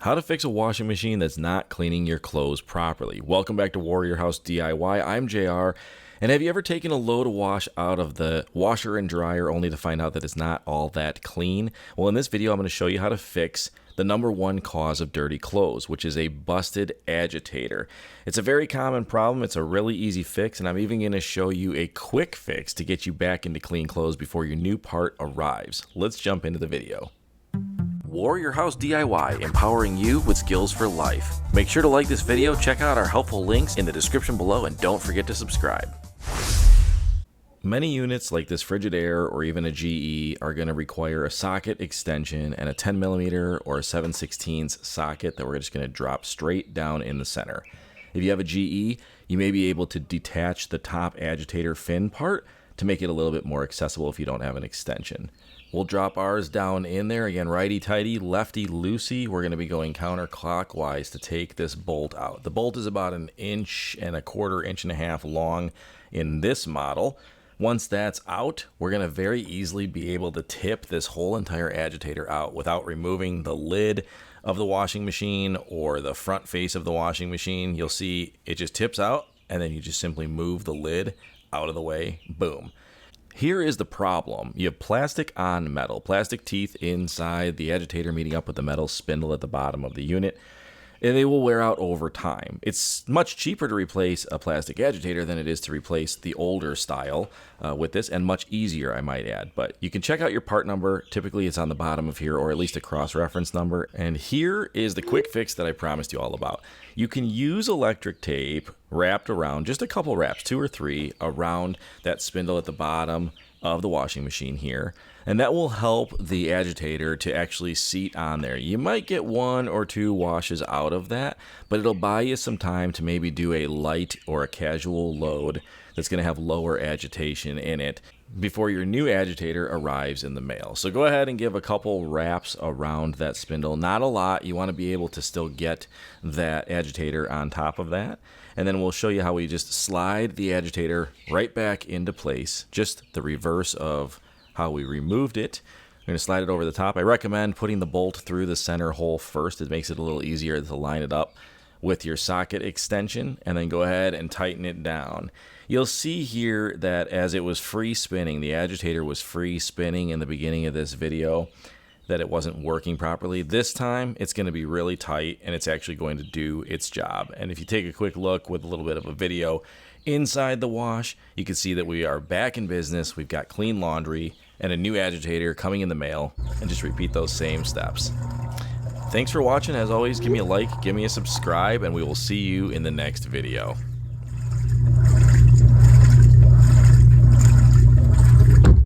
How to fix a washing machine that's not cleaning your clothes properly. Welcome back to Warrior House DIY. I'm JR. And have you ever taken a load of wash out of the washer and dryer only to find out that it's not all that clean? Well, in this video, I'm going to show you how to fix the number one cause of dirty clothes, which is a busted agitator. It's a very common problem. It's a really easy fix, and I'm even going to show you a quick fix to get you back into clean clothes before your new part arrives. Let's jump into the video. Warrior House DIY, empowering you with skills for life. Make sure to like this video, check out our helpful links in the description below, and don't forget to subscribe. Many units like this Frigidaire or even a GE are going to require a socket extension and a 10mm or a 7/16 socket that we're just going to drop straight down in the center. If you have a GE, you may be able to detach the top agitator fin part to make it a little bit more accessible if you don't have an extension. We'll drop ours down in there. Again, righty-tighty, lefty-loosey. We're going to be going counterclockwise to take this bolt out. The bolt is about 1.25 inches long in this model. Once that's out, we're going to very easily be able to tip this whole entire agitator out without removing the lid of the washing machine or the front face of the washing machine. You'll see it just tips out, and then you just simply move the lid out of the way. Boom. Here is the problem. You have plastic on metal, plastic teeth inside the agitator meeting up with the metal spindle at the bottom of the unit, and they will wear out over time. It's much cheaper to replace a plastic agitator than it is to replace the older style with this, and much easier, I might add. But you can check out your part number. Typically it's on the bottom of here, or at least a cross-reference number. And here is the quick fix that I promised you all about. You can use electric tape wrapped around, just a couple wraps, 2 or 3, around that spindle at the bottom of the washing machine here, and that will help the agitator to actually seat on there. You might get 1 or 2 washes out of that, but it'll buy you some time to maybe do a light or a casual load that's going to have lower agitation in it before your new agitator arrives in the mail. So go ahead and give a couple wraps around that spindle. Not a lot. You want to be able to still get that agitator on top of that. And then we'll show you how we just slide the agitator right back into place, just the reverse of how we removed it. We're going to slide it over the top. I recommend putting the bolt through the center hole first. It makes it a little easier to line it up with your socket extension, and then go ahead and tighten it down. You'll see here that as it was free spinning, the agitator was free spinning in the beginning of this video, that it wasn't working properly. This time it's going to be really tight, and it's actually going to do its job. And if you take a quick look with a little bit of a video inside the wash, you can see that we are back in business. We've got clean laundry and a new agitator coming in the mail, and just repeat those same steps. Thanks for watching. As always, give me a like, give me a subscribe, and we will see you in the next video.